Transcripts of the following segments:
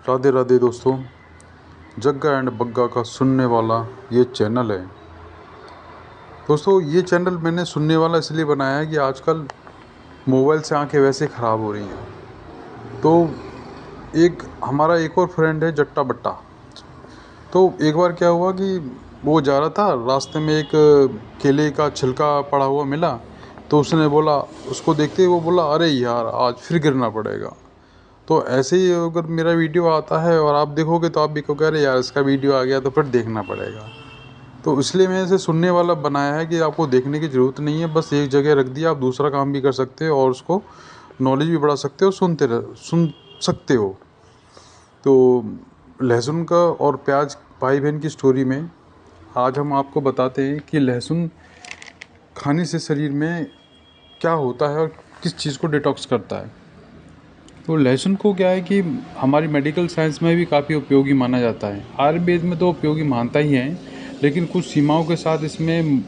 राधे राधे दोस्तों, जग्गा एंड बग्गा का सुनने वाला ये चैनल है। दोस्तों ये चैनल मैंने सुनने वाला इसलिए बनाया है कि आजकल मोबाइल से आंखें वैसे ख़राब हो रही हैं। तो हमारा एक और फ्रेंड है जट्टा बट्टा। तो एक बार क्या हुआ कि वो जा रहा था, रास्ते में एक केले का छिलका पड़ा हुआ मिला। तो उसने बोला, उसको देखते ही वो बोला, अरे यार आज फिर गिरना पड़ेगा। तो ऐसे ही अगर मेरा वीडियो आता है और आप देखोगे तो आप भी कहोगे अरे यार इसका वीडियो आ गया तो फिर देखना पड़ेगा। तो इसलिए मैंने इसे सुनने वाला बनाया है कि आपको देखने की ज़रूरत नहीं है, बस एक जगह रख दिया, आप दूसरा काम भी कर सकते हो और उसको नॉलेज भी बढ़ा सकते हो, सुन सकते हो। तो लहसुन का और प्याज भाई बहन की स्टोरी में आज हम आपको बताते हैं कि लहसुन खाने से शरीर में क्या होता है और किस चीज़ को डिटॉक्स करता है। तो लहसुन को क्या है कि हमारी मेडिकल साइंस में भी काफ़ी उपयोगी माना जाता है। आयुर्वेद में तो उपयोगी मानता ही है, लेकिन कुछ सीमाओं के साथ इसमें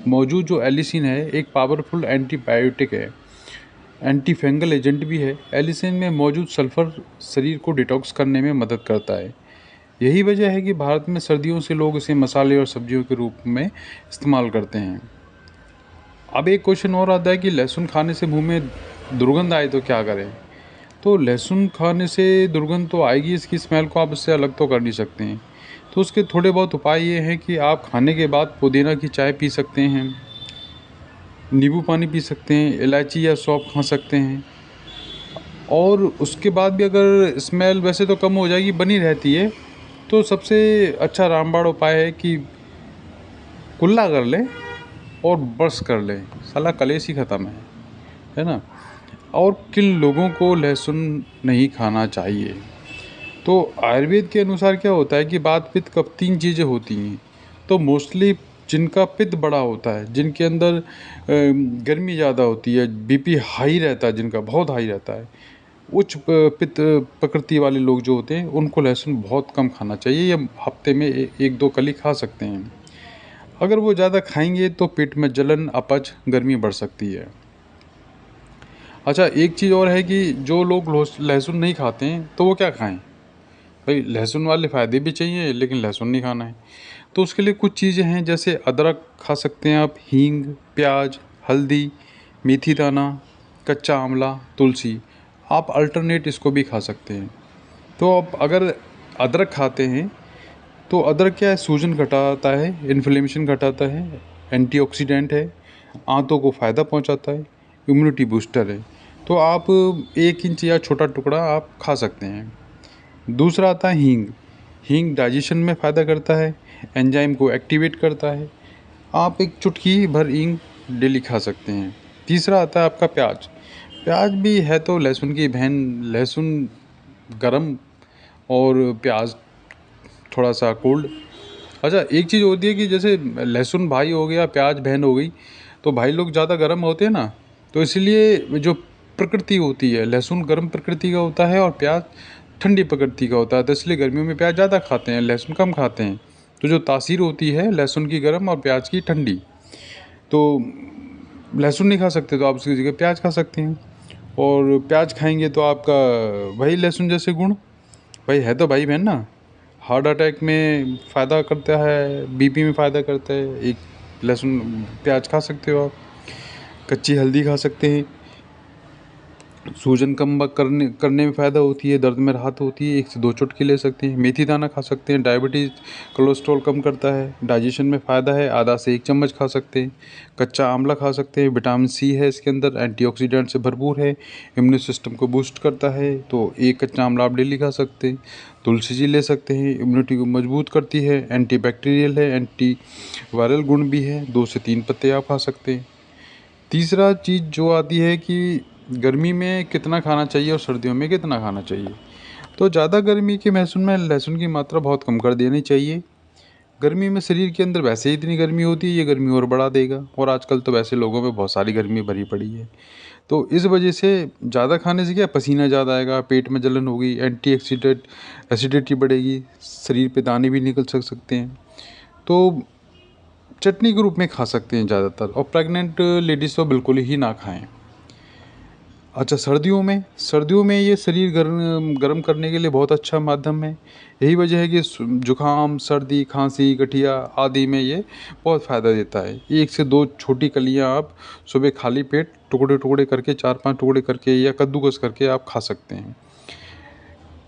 मौजूद जो एलिसिन है एक पावरफुल एंटीबायोटिक है, एंटी फंगल एजेंट भी है। एलिसिन में मौजूद सल्फर शरीर को डिटॉक्स करने में मदद करता है। यही वजह है कि भारत में सर्दियों से लोग इसे मसाले और सब्जियों के रूप में इस्तेमाल करते हैं। अब एक क्वेश्चन और आता है कि लहसुन खाने से मुंह में दुर्गंध आए तो क्या करें। तो लहसुन खाने से दुर्गंध तो आएगी, इसकी स्मेल को आप इससे अलग तो कर नहीं सकते हैं। तो उसके थोड़े बहुत उपाय ये हैं कि आप खाने के बाद पुदीना की चाय पी सकते हैं, नींबू पानी पी सकते हैं, इलायची या सौंफ खा सकते हैं। और उसके बाद भी अगर स्मेल वैसे तो कम हो जाएगी, बनी रहती है, तो सबसे अच्छा रामबाण उपाय है कि कुल्ला कर लें और ब्रश कर लें, साला कलेश ही ख़त्म है ना। और किन लोगों को लहसुन नहीं खाना चाहिए। तो आयुर्वेद के अनुसार क्या होता है कि वात पित्त कफ 3 चीज़ें होती हैं। तो मोस्टली जिनका पित्त बड़ा होता है, जिनके अंदर गर्मी ज़्यादा होती है, बीपी हाई रहता है, जिनका बहुत हाई रहता है, उच्च पित्त प्रकृति वाले लोग जो होते हैं उनको लहसुन बहुत कम खाना चाहिए, या हफ्ते में 1-2 कली खा सकते हैं। अगर वो ज़्यादा खाएंगे तो पेट में जलन, अपच, गर्मी बढ़ सकती है। अच्छा, एक चीज़ और है कि जो लोग लहसुन नहीं खाते हैं तो वो क्या खाएं। भाई लहसुन वाले फ़ायदे भी चाहिए लेकिन लहसुन नहीं खाना है। तो उसके लिए कुछ चीज़ें हैं, जैसे अदरक खा सकते हैं आप, हींग, प्याज, हल्दी, मेथी दाना, कच्चा आंवला, तुलसी। आप अल्टरनेट इसको भी खा सकते हैं। तो आप अगर अदरक खाते हैं तो अदरक क्या है, सूजन घटाता है, इन्फ्लेमेशन घटाता है, एंटीऑक्सीडेंट है, आंतों को फ़ायदा पहुंचाता है, इम्यूनिटी बूस्टर है। तो आप 1 इंच या छोटा टुकड़ा आप खा सकते हैं। दूसरा आता है हींग। हींग डाइजेशन में फ़ायदा करता है, एंजाइम को एक्टिवेट करता है। आप एक चुटकी भर हींग डेली खा सकते हैं। तीसरा आता है आपका प्याज। प्याज भी है तो लहसुन की बहन। लहसुन गरम और प्याज थोड़ा सा कोल्ड। अच्छा, एक चीज़ होती है कि जैसे लहसुन भाई हो गया, प्याज बहन हो गई, तो भाई लोग ज़्यादा गर्म होते हैं ना, तो इसलिए जो प्रकृति होती है, लहसुन गर्म प्रकृति का होता है और प्याज ठंडी प्रकृति का होता है, तो इसलिए गर्मियों में प्याज ज़्यादा खाते हैं, लहसुन कम खाते हैं। तो जो तासीर होती है लहसुन की गर्म और प्याज की ठंडी, तो लहसुन नहीं खा सकते तो आप उसकी जगह प्याज खा सकते हैं। और प्याज खाएंगे तो आपका वही लहसुन जैसे गुण, भाई है तो भाई बहन ना। हार्ट अटैक में फ़ायदा करता है, बीपी में फ़ायदा करता है, एक लहसुन प्याज खा सकते हो आप। कच्ची हल्दी खा सकते हैं, सूजन कम करने करने में फ़ायदा होती है, दर्द में राहत होती है, 1 से 2 चुटकी ले सकते हैं। मेथी दाना खा सकते हैं, डायबिटीज़ कोलेस्ट्रॉल कम करता है, डाइजेशन में फ़ायदा है, आधा से 1 चम्मच खा सकते हैं। कच्चा आंवला खा सकते हैं, विटामिन सी है इसके अंदर, एंटीऑक्सीडेंट से भरपूर है, इम्यून सिस्टम को बूस्ट करता है, तो 1 कच्चा आंवला आप डेली खा सकते हैं। तुलसी जी ले सकते हैं, इम्यूनिटी को मजबूत करती है, एंटी बैक्टीरियल है, एंटी वायरल गुण भी है, 2 से 3 पत्ते आप खा सकते हैं। तीसरा चीज़ जो आती है कि गर्मी में कितना खाना चाहिए और सर्दियों में कितना खाना चाहिए। तो ज़्यादा गर्मी के मौसम में लहसुन की मात्रा बहुत कम कर देनी चाहिए। गर्मी में शरीर के अंदर वैसे ही इतनी गर्मी होती है, ये गर्मी और बढ़ा देगा, और आजकल तो वैसे लोगों में बहुत सारी गर्मी भरी पड़ी है। तो इस वजह से ज़्यादा खाने से क्या, पसीना ज़्यादा आएगा, पेट में जलन होगी, एसिडिटी बढ़ेगी, शरीर पे दाने भी निकल सकते हैं। तो चटनी के रूप में खा सकते हैं ज़्यादातर, और प्रेग्नेंट लेडीज़ तो बिल्कुल ही ना खाएं। अच्छा, सर्दियों में ये शरीर गर्म गर्म करने के लिए बहुत अच्छा माध्यम है। यही वजह है कि जुकाम, सर्दी, खांसी, गठिया आदि में ये बहुत फ़ायदा देता है। 1 से 2 छोटी कलियां आप सुबह खाली पेट टुकड़े टुकड़े करके 4-5 टुकड़े करके या कद्दूकस करके आप खा सकते हैं।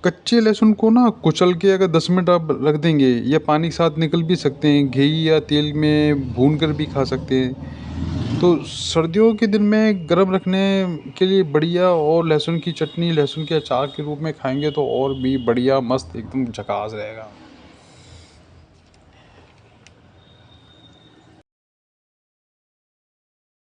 कच्चे लहसुन को ना कुचल के अगर 10 मिनट आप रख देंगे या पानी के साथ निकल भी सकते हैं, घी या तेल में भून कर भी खा सकते हैं। तो सर्दियों के दिन में गर्म रखने के लिए बढ़िया, और लहसुन की चटनी, लहसुन के अचार के रूप में खाएंगे तो और भी बढ़िया, मस्त, एकदम झकास रहेगा।